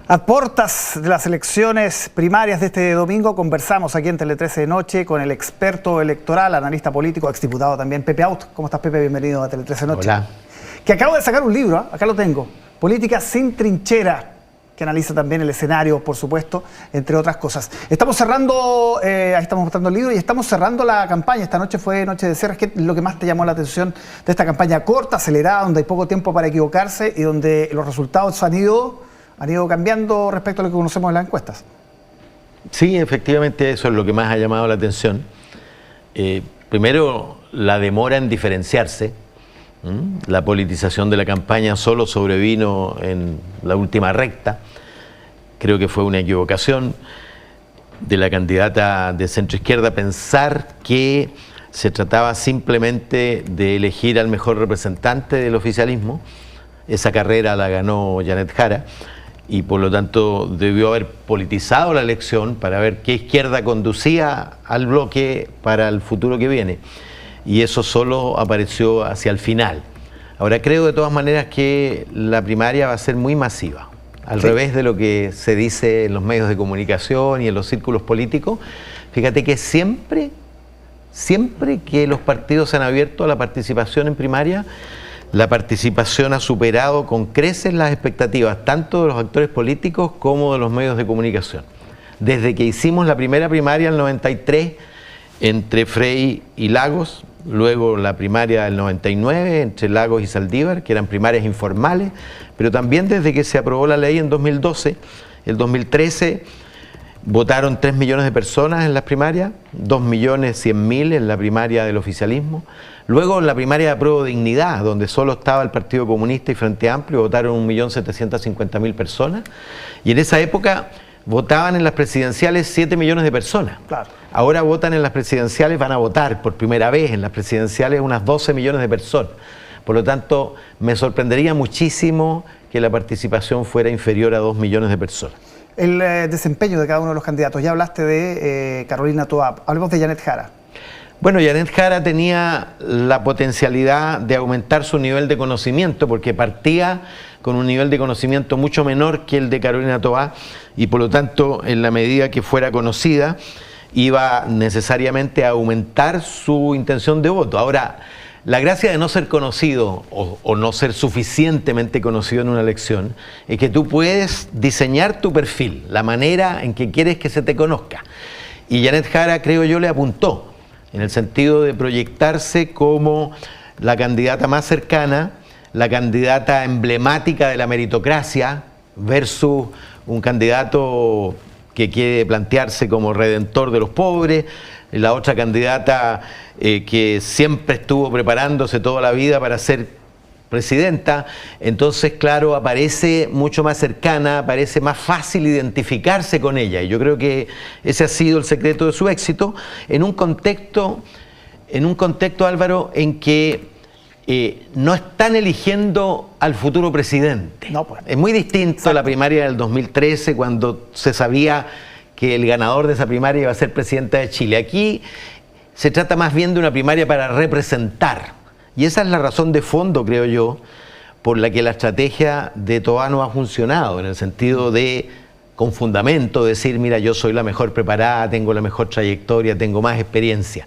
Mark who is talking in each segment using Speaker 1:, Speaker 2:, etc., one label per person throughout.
Speaker 1: A portas de las elecciones primarias de este domingo conversamos aquí en Tele 13 de noche con el experto electoral, analista político, exdiputado también, Pepe Out. ¿Cómo estás, Pepe? Bienvenido a Tele 13 de noche.
Speaker 2: Hola.
Speaker 1: Que acabo de sacar un libro, acá lo tengo, Política sin trinchera, que analiza también el escenario, por supuesto, entre otras cosas. Estamos cerrando, ahí estamos mostrando el libro y estamos cerrando la campaña. Esta noche fue noche de cierre. ¿Qué es lo que más te llamó la atención de esta campaña corta, acelerada, donde hay poco tiempo para equivocarse y donde los resultados han ido cambiando respecto a lo que conocemos en las encuestas?
Speaker 2: Sí, efectivamente eso es lo que más ha llamado la atención. Primero, la demora en diferenciarse. La politización de la campaña solo sobrevino en la última recta. Creo que fue una equivocación de la candidata de centroizquierda pensar que se trataba simplemente de elegir al mejor representante del oficialismo. Esa carrera la ganó Janet Jara y por lo tanto debió haber politizado la elección para ver qué izquierda conducía al bloque para el futuro que viene. Y eso solo apareció hacia el final. Ahora creo de todas maneras que la primaria va a ser muy masiva, al revés de lo que se dice en los medios de comunicación y en los círculos políticos. Fíjate que siempre que los partidos se han abierto a la participación en primaria, la participación ha superado con creces las expectativas tanto de los actores políticos como de los medios de comunicación. Desde que hicimos la primera primaria en el 93 entre Frey y Lagos, luego la primaria del 99 entre Lagos y Saldívar, que eran primarias informales, pero también desde que se aprobó la ley en 2012, el 2013 votaron 3 millones de personas en las primarias, 2.100.000 en la primaria del oficialismo. Luego en la primaria de Apruebo Dignidad, donde solo estaba el Partido Comunista y Frente Amplio, votaron 1.750.000 personas. Y en esa época votaban en las presidenciales 7 millones de personas.
Speaker 1: Claro.
Speaker 2: Ahora votan en las presidenciales, van a votar por primera vez en las presidenciales unas 12 millones de personas. Por lo tanto, me sorprendería muchísimo que la participación fuera inferior a 2 millones de personas.
Speaker 1: El desempeño de cada uno de los candidatos. Ya hablaste de Carolina Toá. Hablemos de Janet Jara.
Speaker 2: Bueno, Janet Jara tenía la potencialidad de aumentar su nivel de conocimiento porque partía con un nivel de conocimiento mucho menor que el de Carolina Toá y por lo tanto, en la medida que fuera conocida, iba necesariamente a aumentar su intención de voto. Ahora, la gracia de no ser conocido o no ser suficientemente conocido en una elección es que tú puedes diseñar tu perfil, la manera en que quieres que se te conozca. Y Janet Jara, creo yo, le apuntó en el sentido de proyectarse como la candidata más cercana, la candidata emblemática de la meritocracia versus un candidato que quiere plantearse como redentor de los pobres, la otra candidata que siempre estuvo preparándose toda la vida para ser presidenta. Entonces, claro, aparece mucho más cercana, parece más fácil identificarse con ella. Y yo creo que ese ha sido el secreto de su éxito en un contexto, Álvaro, en que no están eligiendo al futuro presidente.
Speaker 1: No, pues.
Speaker 2: Es muy distinto a la primaria del 2013, cuando se sabía que el ganador de esa primaria iba a ser presidente de Chile. Aquí se trata más bien de una primaria para representar. Y esa es la razón de fondo, creo yo, por la que la estrategia de Toá no ha funcionado, en el sentido de, con fundamento, decir, mira, yo soy la mejor preparada, tengo la mejor trayectoria, tengo más experiencia.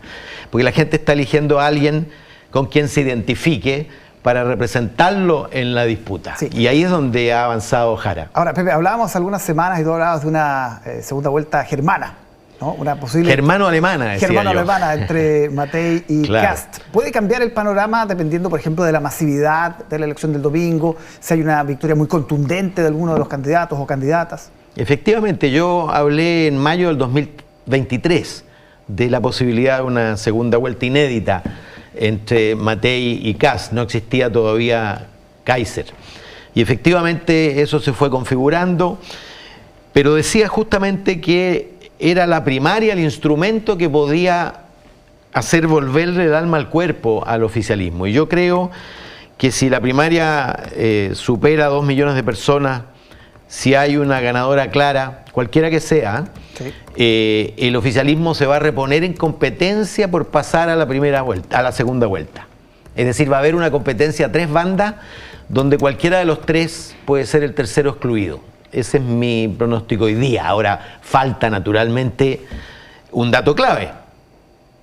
Speaker 2: Porque la gente está eligiendo a alguien con quien se identifique para representarlo en la disputa. Sí. Y ahí es donde ha avanzado Jara.
Speaker 1: Ahora, Pepe, hablábamos algunas semanas y tú hablabas de una segunda vuelta germana, ¿no? Una posible...
Speaker 2: Germano-alemana, decía
Speaker 1: Germano-alemana entre Matei y Kast. ¿Puede cambiar el panorama dependiendo, por ejemplo, de la masividad de la elección del domingo? Si hay una victoria muy contundente de alguno de los candidatos o candidatas.
Speaker 2: Efectivamente, yo hablé en mayo del 2023 de la posibilidad de una segunda vuelta inédita entre Matei y Kast. No existía todavía Kaiser. Y efectivamente eso se fue configurando, pero decía justamente que era la primaria el instrumento que podía hacer volverle el alma al cuerpo al oficialismo. Y yo creo que si la primaria supera 2 millones de personas, si hay una ganadora clara, cualquiera que sea, sí, el oficialismo se va a reponer en competencia por pasar a la primera vuelta, a la segunda vuelta. Es decir, va a haber una competencia a 3 bandas donde cualquiera de los 3 puede ser el tercero excluido. Ese es mi pronóstico hoy día. Ahora, falta naturalmente un dato clave.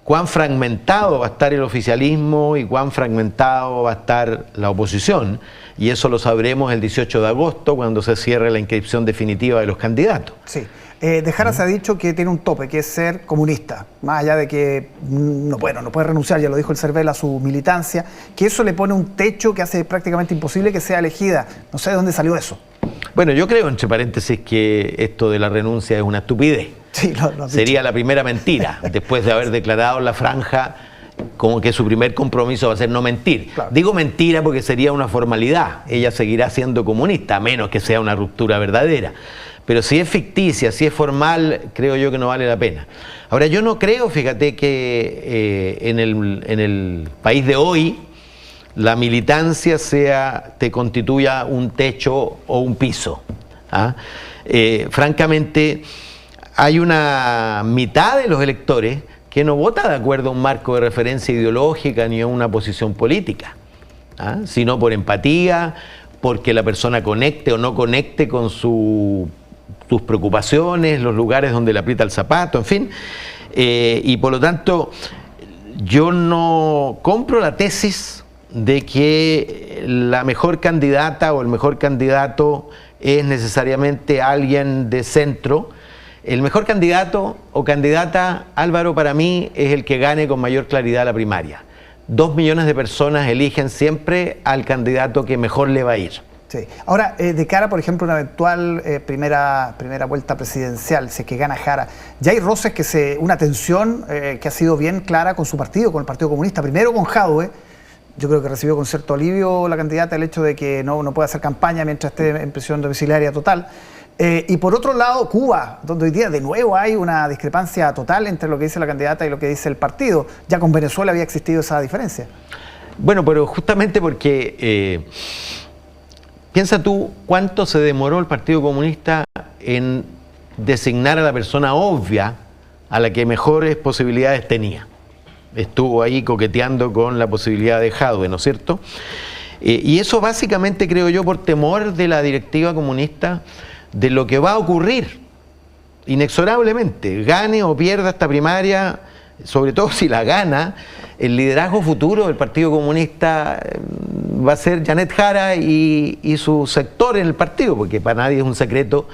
Speaker 2: Cuán fragmentado va a estar el oficialismo y cuán fragmentado va a estar la oposición. Y eso lo sabremos el 18 de agosto, cuando se cierre la inscripción definitiva de los candidatos.
Speaker 1: Sí. De Jara se ha dicho que tiene un tope, que es ser comunista, más allá de que no puede renunciar, ya lo dijo el CERVEL, a su militancia, que eso le pone un techo que hace prácticamente imposible que sea elegida. No sé de dónde salió eso.
Speaker 2: Bueno, yo creo, entre paréntesis, que esto de la renuncia es una estupidez.
Speaker 1: Sí, lo
Speaker 2: sería la primera mentira, después de haber declarado en la franja como que su primer compromiso va a ser no mentir.
Speaker 1: Claro.
Speaker 2: Digo mentira porque sería una formalidad. Ella seguirá siendo comunista, a menos que sea una ruptura verdadera. Pero si es ficticia, si es formal, creo yo que no vale la pena. Ahora, yo no creo, fíjate, que en el país de hoy la militancia te constituya un techo o un piso. ¿Ah? Francamente, hay una mitad de los electores que no vota de acuerdo a un marco de referencia ideológica ni a una posición política, ¿ah? Sino por empatía, porque la persona conecte o no conecte con sus preocupaciones, los lugares donde le aprieta el zapato, en fin. Y por lo tanto, yo no compro la tesis de que la mejor candidata o el mejor candidato es necesariamente alguien de centro. El mejor candidato o candidata, Álvaro, para mí es el que gane con mayor claridad la primaria. 2 millones de personas eligen siempre al candidato que mejor le va a ir.
Speaker 1: Sí. Ahora, de cara, por ejemplo, a una eventual primera vuelta presidencial, si es que gana Jara, ya hay roces, una tensión que ha sido bien clara con su partido, con el Partido Comunista. Primero con Jadwe. Yo creo que recibió con cierto alivio la candidata el hecho de que no pueda hacer campaña mientras esté en prisión domiciliaria total. Y por otro lado, Cuba, donde hoy día de nuevo hay una discrepancia total entre lo que dice la candidata y lo que dice el partido. Ya con Venezuela había existido esa diferencia.
Speaker 2: Bueno, pero justamente porque piensa tú cuánto se demoró el Partido Comunista en designar a la persona obvia a la que mejores posibilidades tenía. Estuvo ahí coqueteando con la posibilidad de Jadwe, ¿no es cierto? Y eso básicamente, creo yo, por temor de la directiva comunista de lo que va a ocurrir inexorablemente, gane o pierda esta primaria, sobre todo si la gana, el liderazgo futuro del Partido Comunista va a ser Janet Jara y su sector en el partido, porque para nadie es un secreto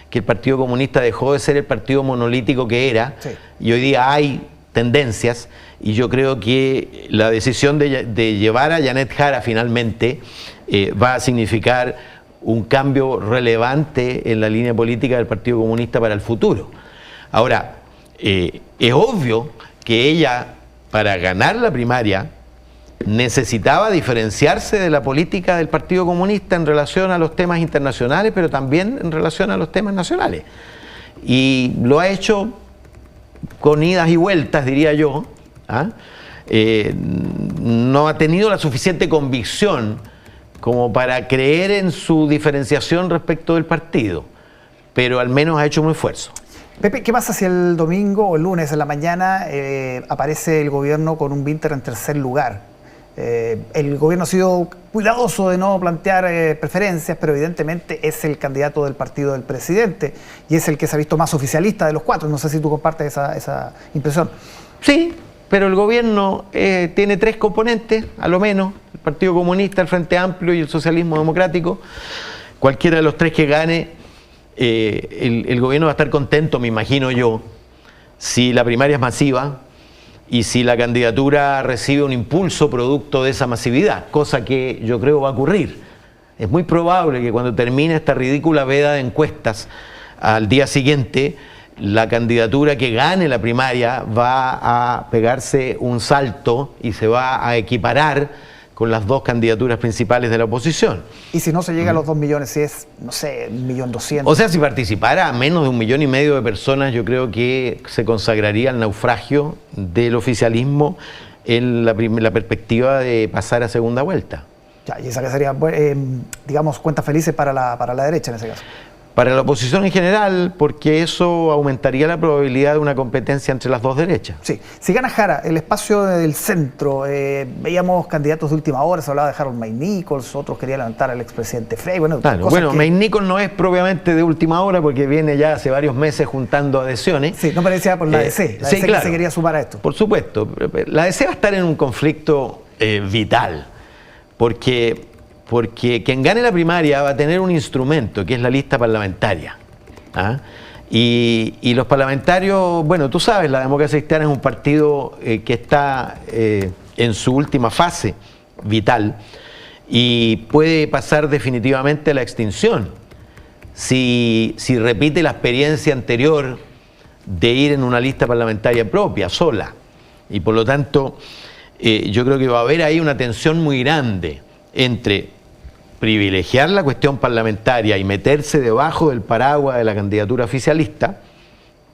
Speaker 2: que el Partido Comunista dejó de ser el partido monolítico que era, sí. Y hoy día hay tendencias, y yo creo que la decisión de llevar a Janet Jara finalmente va a significar un cambio relevante en la línea política del Partido Comunista para el futuro. Ahora, es obvio que ella, para ganar la primaria, necesitaba diferenciarse de la política del Partido Comunista en relación a los temas internacionales, pero también en relación a los temas nacionales. Y lo ha hecho con idas y vueltas, diría yo. ¿Ah? No ha tenido la suficiente convicción como para creer en su diferenciación respecto del partido, pero al menos ha hecho un esfuerzo.
Speaker 1: Pepe, ¿qué pasa si el domingo o el lunes en la mañana aparece el gobierno con un Winter en tercer lugar? El gobierno ha sido cuidadoso de no plantear preferencias, pero evidentemente es el candidato del partido del presidente y es el que se ha visto más oficialista de los cuatro. No sé si tú compartes esa impresión.
Speaker 2: Sí, pero el gobierno tiene 3 componentes, a lo menos: el Partido Comunista, el Frente Amplio y el Socialismo Democrático. Cualquiera de los 3 que gane, el gobierno va a estar contento, me imagino yo, si la primaria es masiva y si la candidatura recibe un impulso producto de esa masividad, cosa que yo creo va a ocurrir. Es muy probable que cuando termine esta ridícula veda de encuestas, al día siguiente, la candidatura que gane la primaria va a pegarse un salto y se va a equiparar con las 2 candidaturas principales de la oposición.
Speaker 1: Y si no se llega a los 2 millones, si es, no sé, 1.200.000.
Speaker 2: O sea, si participara menos de 1,5 millones de personas, yo creo que se consagraría el naufragio del oficialismo en la perspectiva de pasar a segunda vuelta.
Speaker 1: Ya, y esa que sería, digamos, cuentas felices para la derecha en ese caso.
Speaker 2: Para la oposición en general, porque eso aumentaría la probabilidad de una competencia entre las dos derechas.
Speaker 1: Sí. Si gana Jara, el espacio del centro, veíamos candidatos de última hora, se hablaba de Harold May Nichols, otros querían levantar al expresidente Frey. Bueno,
Speaker 2: claro, May Nichols no es propiamente de última hora porque viene ya hace varios meses juntando adhesiones.
Speaker 1: Sí, no parecía por la DC. La
Speaker 2: sí,
Speaker 1: DC
Speaker 2: claro,
Speaker 1: que se quería sumar a esto.
Speaker 2: Por supuesto. La DC va a estar en un conflicto vital, porque quien gane la primaria va a tener un instrumento que es la lista parlamentaria. ¿Ah? Y los parlamentarios, bueno, tú sabes, la Democracia Cristiana es un partido que está en su última fase vital y puede pasar definitivamente a la extinción si repite la experiencia anterior de ir en una lista parlamentaria propia, sola. Y por lo tanto, yo creo que va a haber ahí una tensión muy grande entre privilegiar la cuestión parlamentaria y meterse debajo del paraguas de la candidatura oficialista,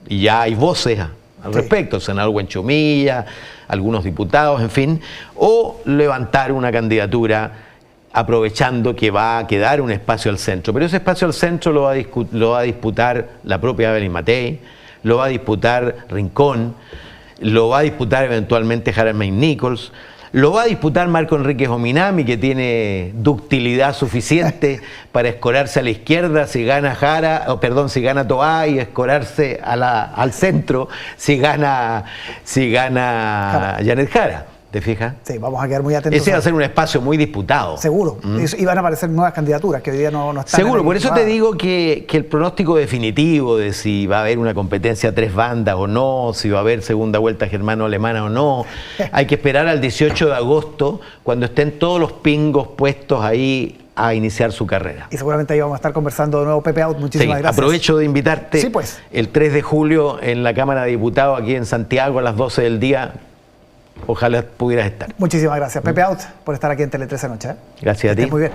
Speaker 2: y ya hay voces al respecto, el senador Huenchomilla, algunos diputados, en fin, o levantar una candidatura aprovechando que va a quedar un espacio al centro. Pero ese espacio al centro lo va a disputar la propia Evelyn Matei, lo va a disputar Rincón, lo va a disputar eventualmente Harold May Nichols, lo va a disputar Marco Enríquez Ominami, que tiene ductilidad suficiente para escorarse a la izquierda si gana si gana Toá, y escorarse al centro si gana Janet Jara. ¿Te fijas?
Speaker 1: Sí, vamos a quedar muy atentos.
Speaker 2: Ese va a ser un espacio muy disputado.
Speaker 1: Seguro. Y van a aparecer nuevas candidaturas que hoy día no están.
Speaker 2: Seguro, por eso te digo que el pronóstico definitivo de si va a haber una competencia a tres bandas o no, si va a haber segunda vuelta germano-alemana o no, hay que esperar al 18 de agosto, cuando estén todos los pingos puestos ahí a iniciar su carrera.
Speaker 1: Y seguramente ahí vamos a estar conversando de nuevo. Pepe Out, muchísimas gracias.
Speaker 2: Aprovecho de invitarte
Speaker 1: sí, pues,
Speaker 2: el 3 de julio en la Cámara de Diputados aquí en Santiago a las 12 del día. Ojalá pudieras estar.
Speaker 1: Muchísimas gracias. Pepe Out por estar aquí en Tele 13 Anoche.
Speaker 2: Gracias a ti.
Speaker 1: Muy bien.